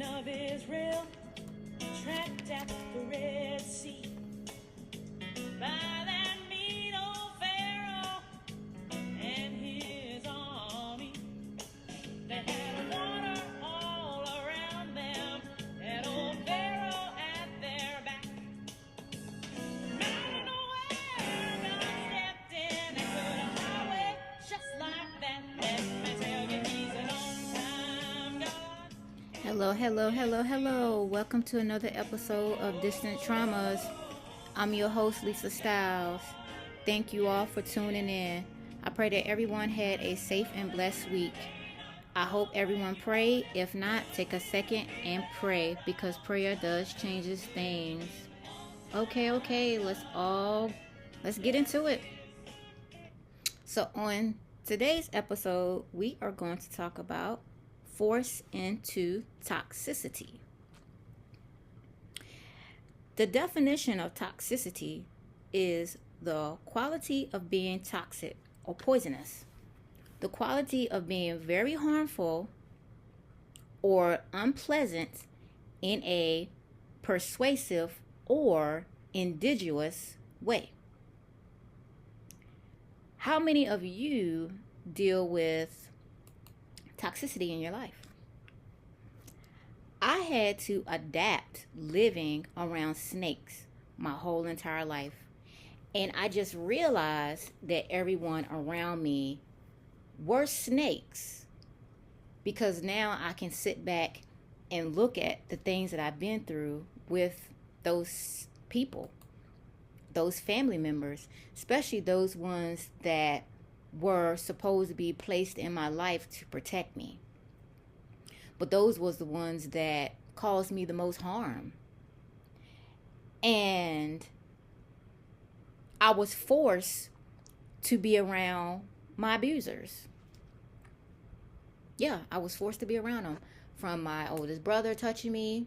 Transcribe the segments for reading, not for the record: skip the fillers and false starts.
children of Israel trapped at the Red Sea by that mean old Pharaoh and his army. They had water all around them, that old Pharaoh at their back. Out of nowhere, God stepped in and put a highway just like that. Let me tell you, he's an on-time God. Hello, hello, hello, hello. Welcome to another episode of Distant Traumas. I'm your host, Lisa Styles. Thank you all for tuning in. I pray that everyone had a safe and blessed week. I hope everyone prayed. If not, take a second and pray, because prayer does changes things. Okay, let's get into it. So on today's episode, we are going to talk about force into toxicity. The definition of toxicity is the quality of being toxic or poisonous, the quality of being very harmful or unpleasant in a persuasive or insidious way. How many of you deal with toxicity in your life? I had to adapt living around snakes my whole entire life. And I just realized that everyone around me were snakes, because now I can sit back and look at the things that I've been through with those people, those family members, especially those ones that were supposed to be placed in my life to protect me. But those was the ones that caused me the most harm. And I was forced to be around my abusers. Yeah, I was forced to be around them. From my oldest brother touching me,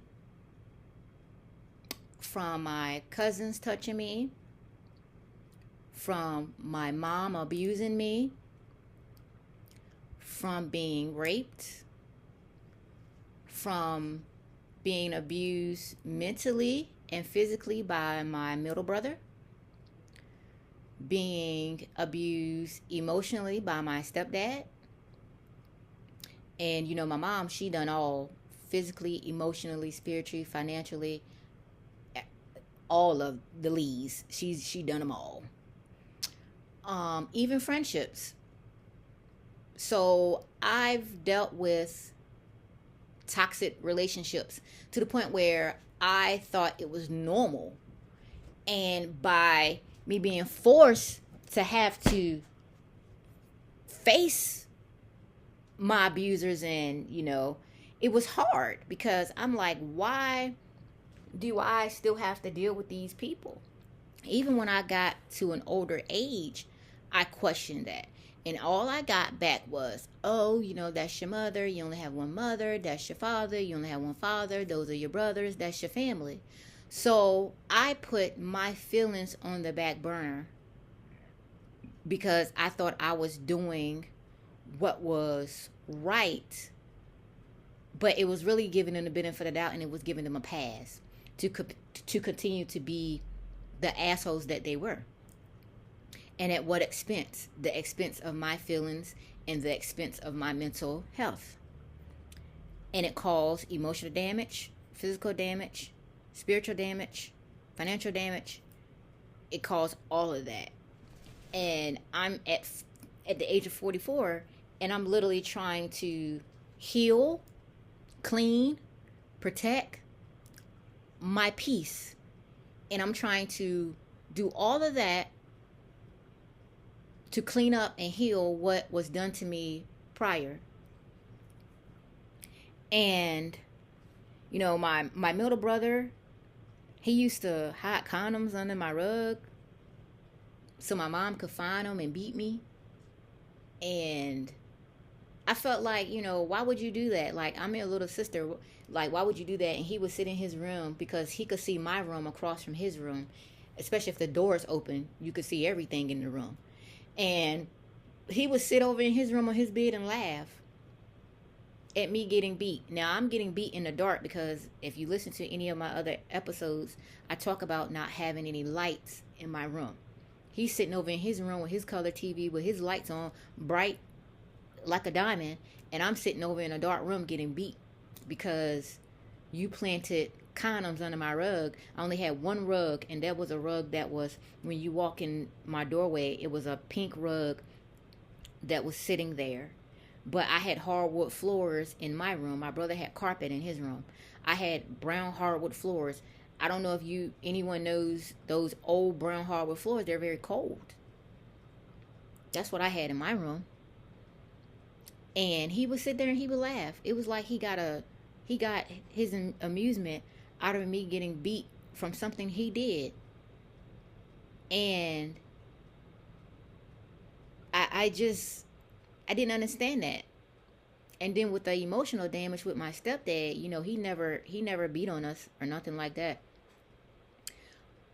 from my cousins touching me, from my mom abusing me, from being raped, from being abused mentally and physically by my middle brother, being abused emotionally by my stepdad. And you know, my mom, she done all, physically, emotionally, spiritually, financially, all of the leads. She done them all. Even friendships. So I've dealt with toxic relationships to the point where I thought it was normal. And by me being forced to have to face my abusers, and you know, it was hard, because I'm like, why do I still have to deal with these people? Even when I got to an older age, I questioned that. And all I got back was, oh, you know, that's your mother. You only have one mother. That's your father. You only have one father. Those are your brothers. That's your family. So I put my feelings on the back burner, because I thought I was doing what was right. But it was really giving them the benefit of the doubt, and it was giving them a pass to continue to be the assholes that they were. And at what expense? The expense of my feelings and the expense of my mental health. And it caused emotional damage, physical damage, spiritual damage, financial damage. It caused all of that. And I'm at the age of 44, and I'm literally trying to heal, clean, protect my peace. And I'm trying to do all of that to clean up and heal what was done to me prior. And, you know, my middle brother, he used to hide condoms under my rug so my mom could find them and beat me. And I felt like, you know, why would you do that? Like, I'm your little sister. Like, why would you do that? And he would sit in his room, because he could see my room across from his room. Especially if the door is open, you could see everything in the room. And he would sit over in his room on his bed and laugh. at me getting beat. Now, I'm getting beat in the dark because if you listen to any of my other episodes, I talk about not having any lights in my room. He's sitting over in his room with his color TV with his lights on, bright like a diamond, and I'm sitting over in a dark room getting beat because you planted condoms under my rug. I only had one rug, and that was a rug that was, when you walk in my doorway, it was a pink rug that was sitting there. But I had hardwood floors in my room. My brother had carpet in his room. I had brown hardwood floors. I don't know if anyone knows those old brown hardwood floors. They're very cold. That's what I had in my room. And he would sit there and he would laugh. It was like he got his amusement out of me getting beat from something he did. And I didn't understand that. And then with the emotional damage with my stepdad, he never beat on us or nothing like that.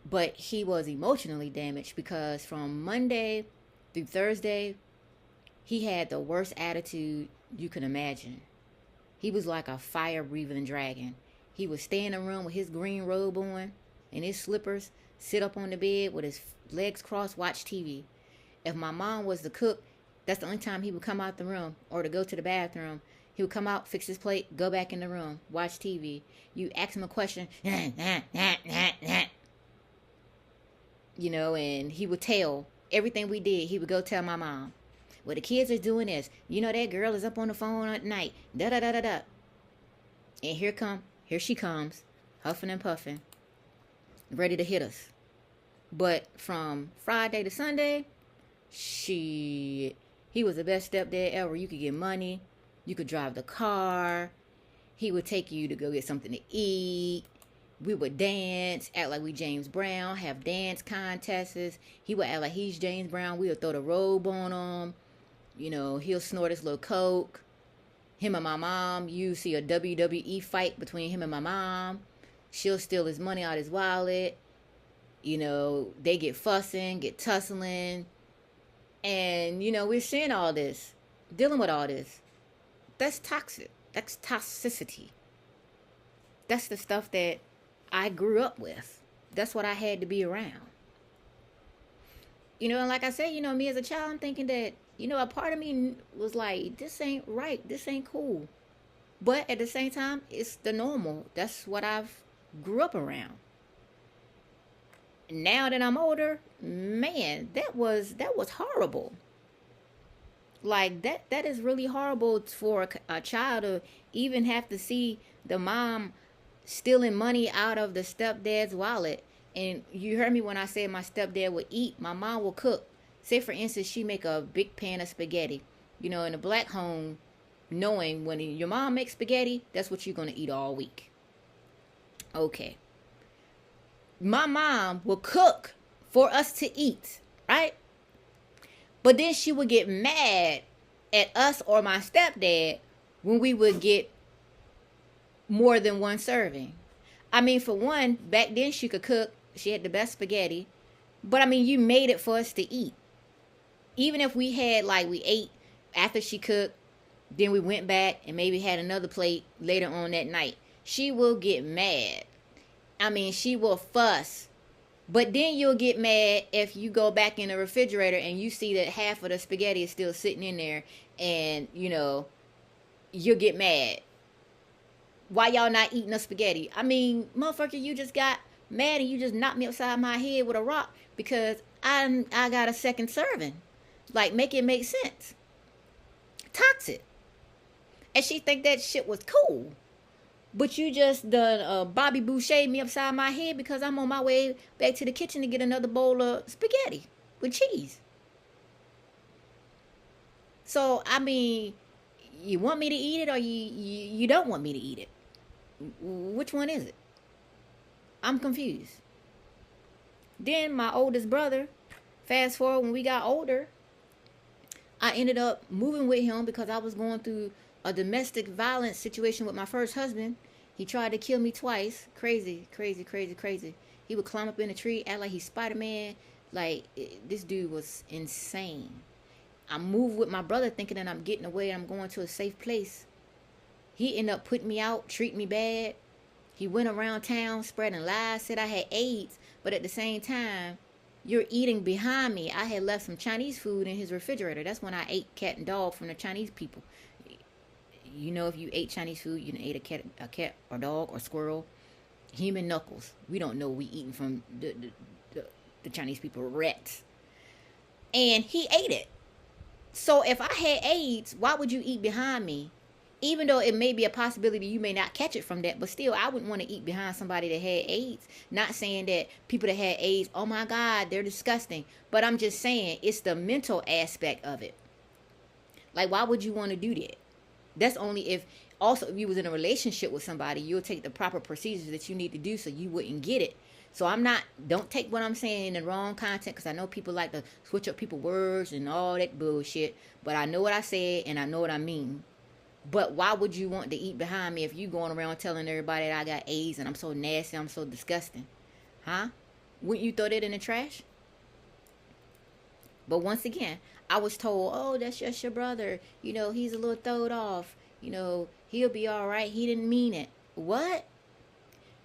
But he was emotionally damaged because from Monday through Thursday, he had the worst attitude you can imagine. He was like a fire-breathing dragon. He would stay in the room with his green robe on and his slippers, sit up on the bed with his legs crossed, watch TV. If my mom was the cook, that's the only time he would come out the room, or to go to the bathroom. He would come out, fix his plate, go back in the room, watch TV. You ask him a question, and he would tell everything we did. He would go tell my mom, well, the kids are doing this. That girl is up on the phone at night. Da da da da da. And here she comes, huffing and puffing, ready to hit us. But from Friday to Sunday, he was the best stepdad ever. You could get money. You could drive the car. He would take you to go get something to eat. We would dance, act like we James Brown, have dance contests. He would act like he's James Brown. We would throw the robe on him. He'll snort his little coke. Him and my mom, you see a WWE fight between him and my mom. She'll steal his money out of his wallet. They get fussing, get tussling. And, we're seeing all this, dealing with all this. That's toxic. That's toxicity. That's the stuff that I grew up with. That's what I had to be around. And like I said, me as a child, I'm thinking that, a part of me was like, this ain't right. This ain't cool. But at the same time, it's the normal. That's what I've grew up around. Now that I'm older, man, that was horrible. Like that is really horrible for a child to even have to see the mom stealing money out of the stepdad's wallet. And you heard me when I said my stepdad would eat, my mom will cook. Say for instance, she make a big pan of spaghetti. In a black home, knowing when your mom makes spaghetti, that's what you're going to eat all week. Okay. My mom will cook for us to eat, right? But then she would get mad at us or my stepdad when we would get more than one serving. For one, back then she could cook. She had the best spaghetti. But, you made it for us to eat. Even if we had, we ate after she cooked, then we went back and maybe had another plate later on that night. She will get mad. She will fuss. But then you'll get mad if you go back in the refrigerator and you see that half of the spaghetti is still sitting in there. And, you'll get mad. Why y'all not eating the spaghetti? Motherfucker, you just got mad and you just knocked me upside my head with a rock because I got a second serving. Make it make sense. Toxic. And she think that shit was cool. But you just done Bobby Boucher me upside my head because I'm on my way back to the kitchen to get another bowl of spaghetti with cheese. So, you want me to eat it or you don't want me to eat it? Which one is it? I'm confused. Then my oldest brother, fast forward when we got older, I ended up moving with him because I was going through a domestic violence situation with my first husband. He tried to kill me twice. Crazy. He would climb up in a tree, act like he's Spider-Man. This dude was insane. I moved with my brother thinking that I'm getting away and I'm going to a safe place. He ended up putting me out, treating me bad. He went around town spreading lies, said I had AIDS, but at the same time, you're eating behind me. I had left some Chinese food in his refrigerator. That's when I ate cat and dog from the Chinese people. You know, if you ate Chinese food, you ate a cat or dog or squirrel. Human knuckles. We don't know we eating from the Chinese people, rats. And he ate it. So if I had AIDS, why would you eat behind me? Even though it may be a possibility you may not catch it from that, but still, I wouldn't want to eat behind somebody that had AIDS. Not saying that people that had AIDS, oh my God, they're disgusting. But I'm just saying, it's the mental aspect of it. Like, why would you want to do that? That's only if, also, if you was in a relationship with somebody, you'll take the proper procedures that you need to do so you wouldn't get it. So don't take what I'm saying in the wrong content, because I know people like to switch up people's words and all that bullshit. But I know what I said and I know what I mean. But why would you want to eat behind me if you going around telling everybody that I got AIDS and I'm so nasty, I'm so disgusting? Huh? Wouldn't you throw that in the trash? But once again, I was told, oh, that's just your brother. You know, he's a little throwed off. You know, he'll be all right. He didn't mean it. What?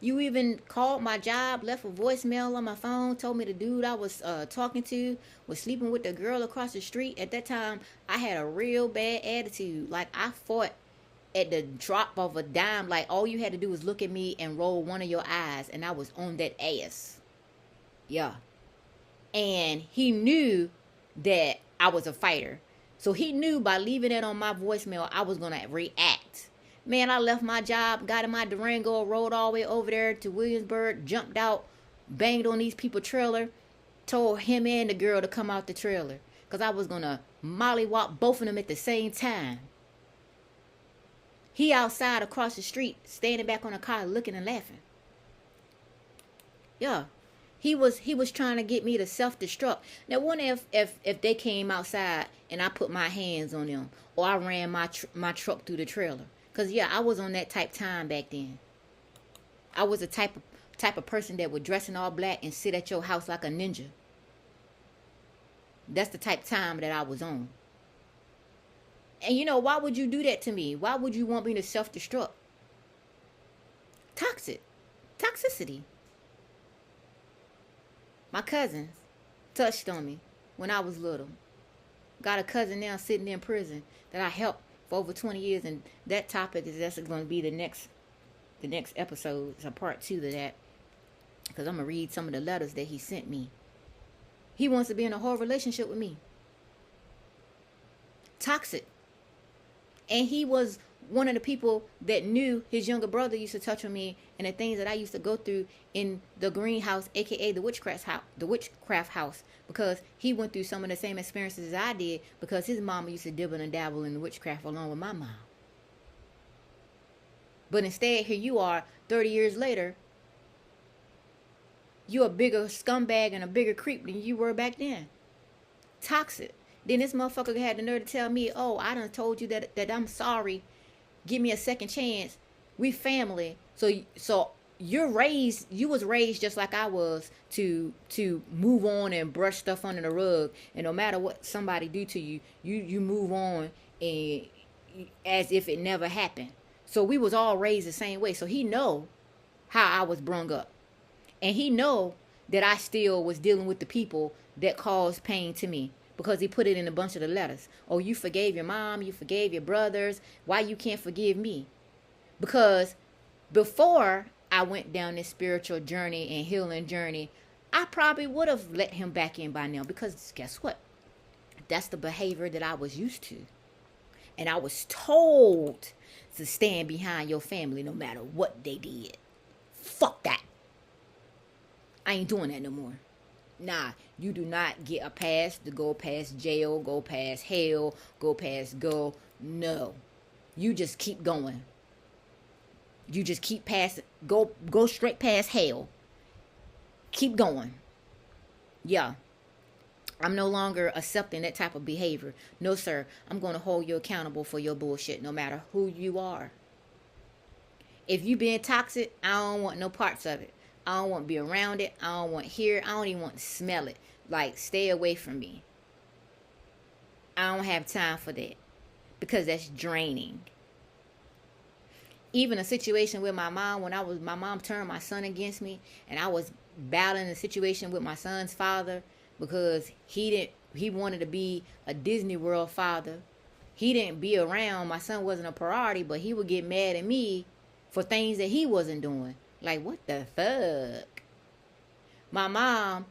You even called my job, left a voicemail on my phone, told me the dude I was talking to was sleeping with the girl across the street. At that time, I had a real bad attitude. Like, I fought at the drop of a dime. Like, all you had to do was look at me and roll one of your eyes, and I was on that ass. Yeah. And he knew that I was a fighter. So he knew by leaving it on my voicemail, I was going to react. Man, I left my job, got in my Durango, rode all the way over there to Williamsburg, jumped out, banged on these people's trailer, told him and the girl to come out the trailer, because I was going to mollywop both of them at the same time. He outside across the street, standing back on the car, looking and laughing. Yeah. He was trying to get me to self-destruct. Now, what if they came outside and I put my hands on them, or I ran my truck through the trailer? Because, yeah, I was on that type time back then. I was a type of person that would dress in all black and sit at your house like a ninja. That's the type of time that I was on. And, you know, why would you do that to me? Why would you want me to self-destruct? Toxicity. My cousins touched on me when I was little. Got a cousin now sitting in prison that I helped for over 20 years, and that topic is actually going to be the next episode. It's a part 2 to that, because I'm going to read some of the letters that he sent me. He wants to be in a whole relationship with me. Toxic. And he was one of the people that knew his younger brother used to touch on me and the things that I used to go through in the greenhouse, aka the witchcraft house, because he went through some of the same experiences as I did, because his mama used to dibble and dabble in the witchcraft along with my mom. But instead, here you are, 30 years later, you're a bigger scumbag and a bigger creep than you were back then. Toxic. Then this motherfucker had the nerve to tell me, oh, I done told you that I'm sorry. Give me a second chance. We family. So you was raised just like I was to move on and brush stuff under the rug. And no matter what somebody do to you, you move on and as if it never happened. So we was all raised the same way. So he know how I was brung up. And he know that I still was dealing with the people that caused pain to me. Because he put it in a bunch of the letters. Oh, you forgave your mom, you forgave your brothers. Why you can't forgive me? Because before I went down this spiritual journey and healing journey, I probably would have let him back in by now. Because guess what? That's the behavior that I was used to. And I was told to stand behind your family no matter what they did. Fuck that. I ain't doing that no more. Nah, you do not get a pass to go past jail, go past hell, go. No. You just keep going. You just keep past, go straight past hell. Keep going. Yeah. I'm no longer accepting that type of behavior. No, sir. I'm going to hold you accountable for your bullshit no matter who you are. If you being toxic, I don't want no parts of it. I don't want to be around it. I don't want to hear it. I don't even want to smell it. Like, stay away from me. I don't have time for that. Because that's draining. even a situation with my mom, when my mom turned my son against me, and I was battling a situation with my son's father because he wanted to be a Disney World father. He didn't be around. My son wasn't a priority, but he would get mad at me for things that he wasn't doing. Like, what the fuck? My mom,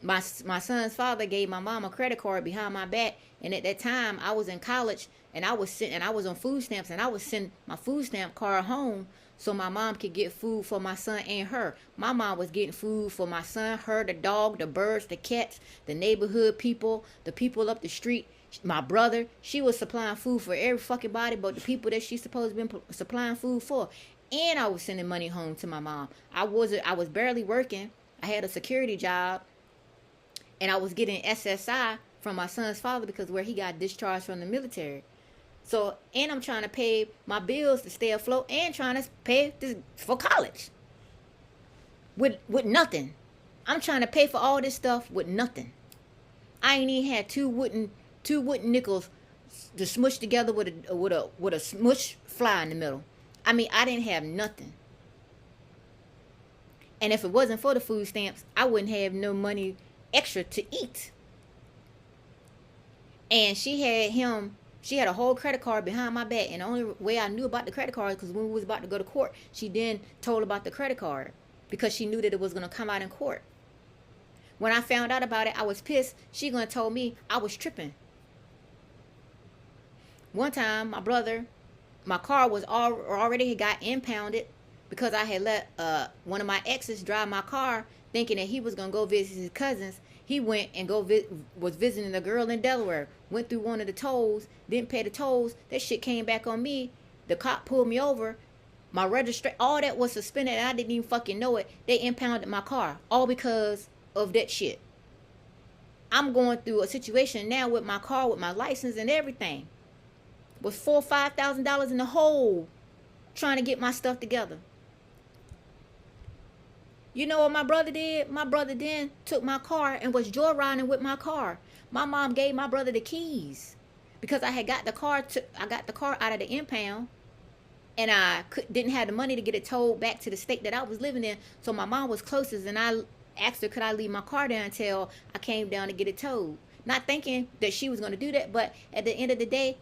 my son's father gave my mom a credit card behind my back, and at that time I was in college, and I was on food stamps, and I would send my food stamp card home so my mom could get food for my son and her. My mom was getting food for my son, her, the dog, the birds, the cats, the neighborhood people, the people up the street, my brother. She was supplying food for every fucking body but the people that she's supposed to be supplying food for. And I was sending money home to my mom. I was barely working. I had a security job, and I was getting SSI from my son's father because where he got discharged from the military. So, and I'm trying to pay my bills to stay afloat and trying to pay this for college with nothing. I'm trying to pay for all this stuff with nothing. I ain't even had two wooden nickels to smush together with a smush fly in the middle. I mean, I didn't have nothing. And if it wasn't for the food stamps, I wouldn't have no money extra to eat. And she had a whole credit card behind my back. And the only way I knew about the credit card is because when we was about to go to court, she then told about the credit card because she knew that it was going to come out in court. When I found out about it, I was pissed. She going to told me I was tripping. One time, my car was already got impounded because I had let one of my exes drive my car thinking that he was going to go visit his cousins. He went and was visiting a girl in Delaware. Went through one of the tolls, didn't pay the tolls. That shit came back on me. The cop pulled me over. My registration, all that was suspended, and I didn't even fucking know it. They impounded my car, all because of that shit. I'm going through a situation now with my car, with my license and everything. Was $4,000 or $5,000 in the hole trying to get my stuff together. You know what my brother did? My brother then took my car and was joyriding with my car. My mom gave my brother the keys because I got the car out of the impound, and I didn't have the money to get it towed back to the state that I was living in. So my mom was closest, and I asked her could I leave my car there until I came down to get it towed. Not thinking that she was going to do that, but at the end of the day,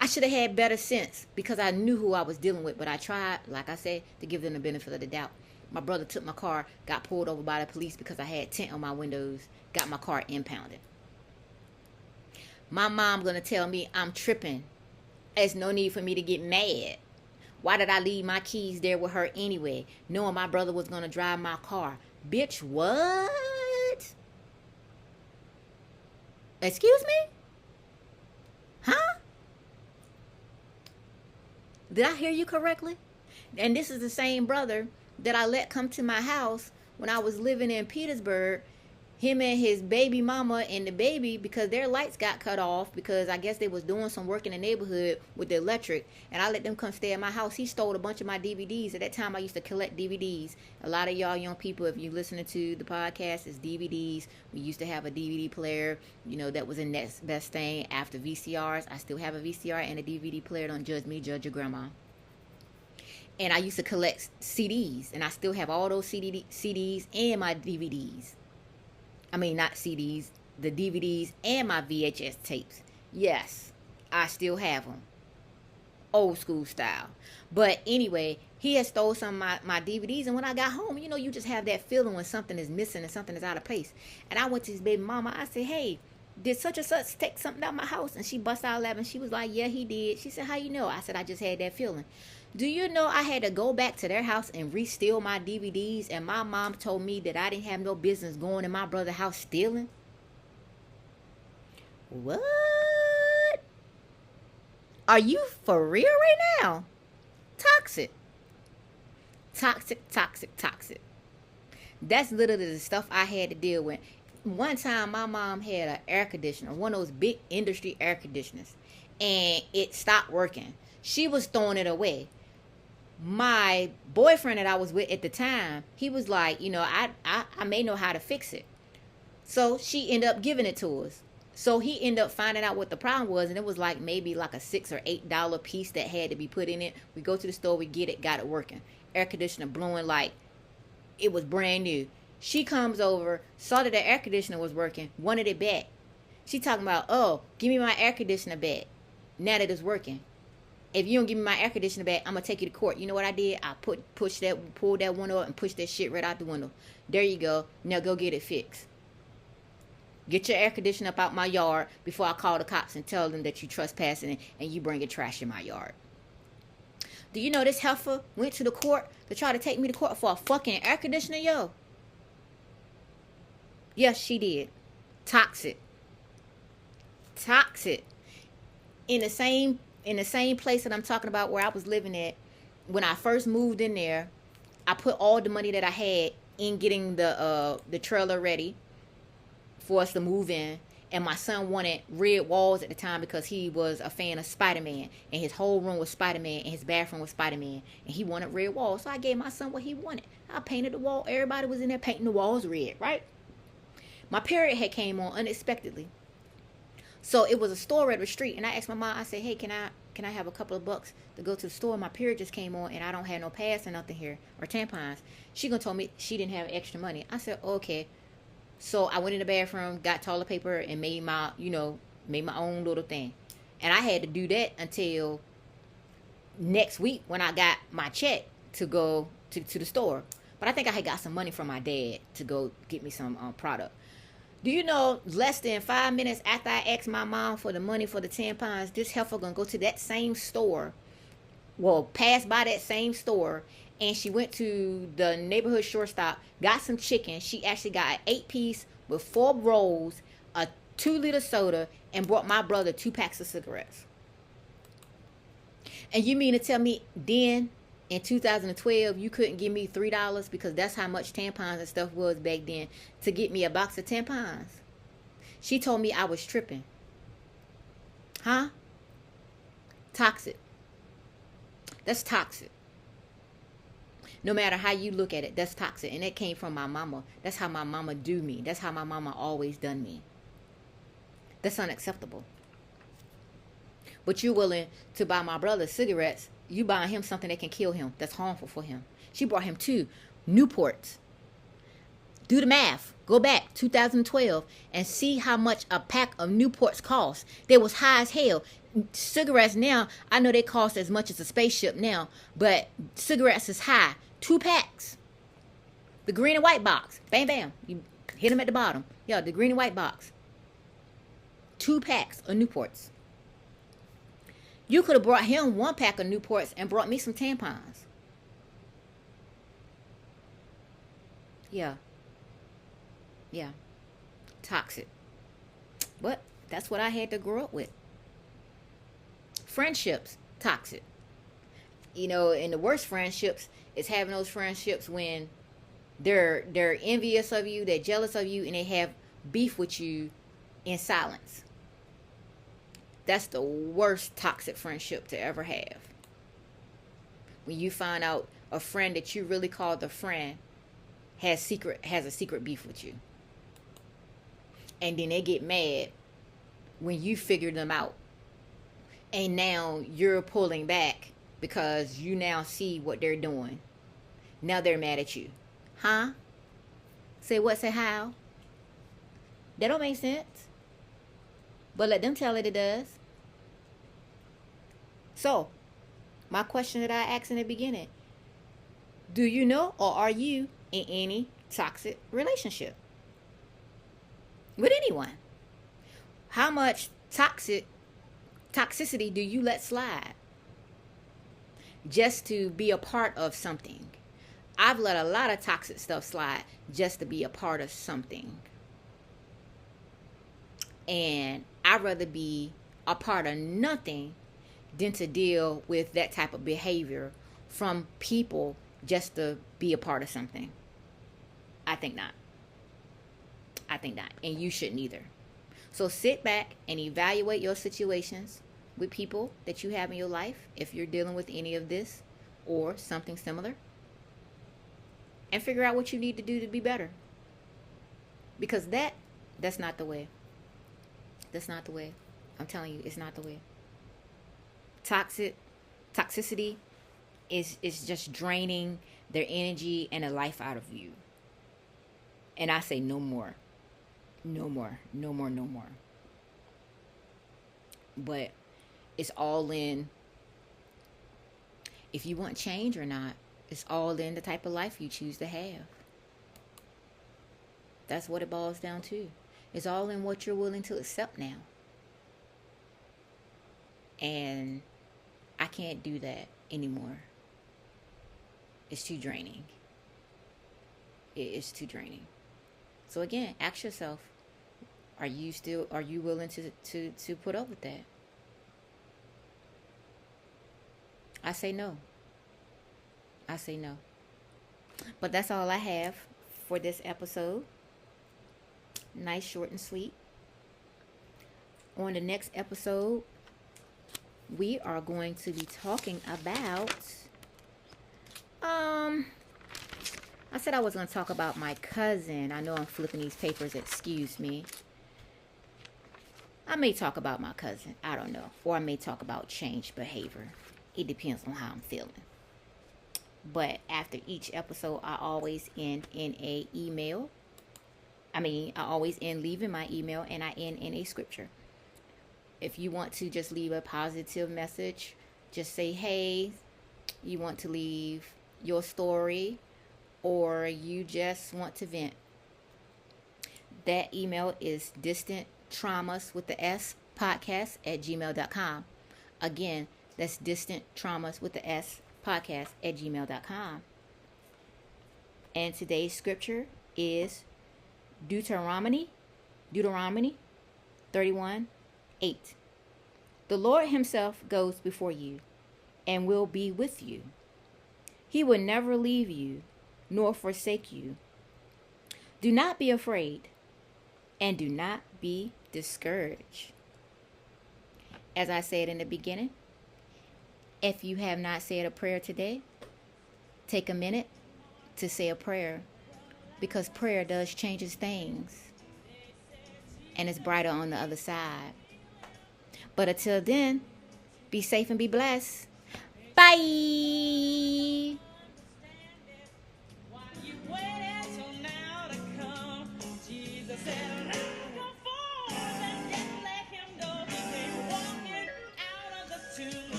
I should have had better sense because I knew who I was dealing with. But I tried, like I said, to give them the benefit of the doubt. My brother took my car, got pulled over by the police because I had tint on my windows, got my car impounded. My mom gonna tell me I'm tripping. There's no need for me to get mad. Why did I leave my keys there with her anyway, knowing my brother was gonna drive my car? Bitch, what? Excuse me? Huh? Did I hear you correctly? And this is the same brother that I let come to my house when I was living in Petersburg. Him and his baby mama and the baby, because their lights got cut off because I guess they was doing some work in the neighborhood with the electric, and I let them come stay at my house. He stole a bunch of my DVDs. At that time I used to collect DVDs. A lot of y'all young people, if you listening to the podcast, is DVDs. We used to have a DVD player, that was the next best thing after VCRs. I still have a VCR and a DVD player. Don't judge me, judge your grandma. And I used to collect CDs, and I still have all those CDs and my DVDs. I mean, not CDs, the DVDs and my VHS tapes. Yes, I still have them. Old school style. But anyway, he had stole some of my DVDs, and when I got home, you just have that feeling when something is missing and something is out of place. And I went to his baby mama. I said, hey, did such and such take something out of my house? And she bust out laughing. She was like, yeah, he did. She said, how you know? I said, I just had that feeling. Do you know I had to go back to their house and re-steal my DVDs, and my mom told me that I didn't have no business going in my brother's house stealing? What? Are you for real right now? Toxic. Toxic, toxic, toxic. That's literally the stuff I had to deal with. One time my mom had an air conditioner, one of those big industry air conditioners, and it stopped working. She was throwing it away. My boyfriend that I was with at the time, he was like, I may know how to fix it. So she ended up giving it to us. So he ended up finding out what the problem was, and it was like maybe like a $6 or $8 piece that had to be put in it. We go to the store, we get it, got it working. Air conditioner blowing like it was brand new. She comes over, saw that the air conditioner was working, wanted it back. She talking about, oh, give me my air conditioner back now that it's working. If you don't give me my air conditioner back, I'm gonna take you to court. You know what I did? I pulled that window up and pushed that shit right out the window. There you go. Now go get it fixed. Get your air conditioner up out my yard before I call the cops and tell them that you trespassing and you bringing trash in my yard. Do you know this heifer went to the court to try to take me to court for a fucking air conditioner, yo? Yes, she did. Toxic. In the same place that I'm talking about where I was living at, when I first moved in there, I put all the money that I had in getting the trailer ready for us to move in. And my son wanted red walls at the time because he was a fan of Spider-Man. And his whole room was Spider-Man and his bathroom was Spider-Man. And he wanted red walls. So I gave my son what he wanted. I painted the wall. Everybody was in there painting the walls red, right? My period had came on unexpectedly. So it was a store at the street. And I asked my mom, I said, hey, can I have a couple of bucks to go to the store? My period just came on and I don't have no pads or nothing here or tampons. She gonna told me she didn't have extra money. I said, okay. So I went in the bathroom, got toilet paper, and made my own little thing. And I had to do that until next week when I got my check to go to the store. But I think I had got some money from my dad to go get me some product. Do you know, less than 5 minutes after I asked my mom for the money for the tampons, this heifer gonna go to that same store, pass by that same store, and she went to the neighborhood shortstop, got some chicken. She actually got an 8-piece with 4 rolls, a 2-liter soda, and brought my brother 2 packs of cigarettes. And you mean to tell me then, in 2012, you couldn't give me $3 because that's how much tampons and stuff was back then to get me a box of tampons? She told me I was tripping. Huh? Toxic. That's toxic. No matter how you look at it, that's toxic. And that came from my mama. That's how my mama do me. That's how my mama always done me. That's unacceptable. But you're willing to buy my brother cigarettes. You buying him something that can kill him. That's harmful for him. She brought him 2 Newports. Do the math. Go back 2012 and see how much a pack of Newports cost. They was high as hell. Cigarettes now, I know they cost as much as a spaceship now, but cigarettes is high. 2 packs. The green and white box. Bam, bam. You hit them at the bottom. Yeah, the green and white box. 2 packs of Newports. You could have brought him 1 pack of Newports and brought me some tampons. Yeah. Toxic. But that's what I had to grow up with. Friendships, toxic. You know, and the worst friendships is having those friendships when they're envious of you, they're jealous of you, and they have beef with you in silence. That's the worst toxic friendship to ever have. When you find out a friend that you really called a friend has a secret beef with you. And then they get mad when you figure them out. And now you're pulling back because you now see what they're doing. Now they're mad at you. Huh? Say what? Say how? That don't make sense. But let them tell it does. So, my question that I asked in the beginning. Do you know or are you in any toxic relationship? With anyone? How much toxicity do you let slide? Just to be a part of something. I've let a lot of toxic stuff slide just to be a part of something. And I'd rather be a part of nothing than to deal with that type of behavior from people just to be a part of something. I think not. And you shouldn't either. So sit back and evaluate your situations with people that you have in your life if you're dealing with any of this or something similar. And figure out what you need to do to be better. Because that's not the way. That's not the way. I'm telling you, it's not the way. Toxicity is just draining their energy and the life out of you. And I say no more. No more. No more. No more. But it's all in if you want change or not. It's all in the type of life you choose to have. That's what it boils down to. It's all in what you're willing to accept now. And I can't do that anymore. It's too draining. It is too draining. So again, ask yourself, are you willing to put up with that? I say no. I say no. But that's all I have for this episode. Nice, short, and sweet. On the next episode, we are going to be talking about I said I was going to talk about my cousin. I know I'm flipping these papers, excuse me. I may talk about my cousin, I don't know. Or I may talk about changed behavior. It depends on how I'm feeling. But after each episode, I always end in a email. I always end leaving my email, and I end in a scripture. If you want to just leave a positive message, just say, hey, you want to leave your story, or you just want to vent. That email is distanttraumas@gmail.com. Again, that's distanttraumas@gmail.com. And today's scripture is Deuteronomy 31:8. The Lord himself goes before you and will be with you. He will never leave you nor forsake you. Do not be afraid and do not be discouraged. As I said in the beginning, if you have not said a prayer today, take a minute to say a prayer, because prayer does changes things and it's brighter on the other side. But until then, be safe and be blessed. Bye.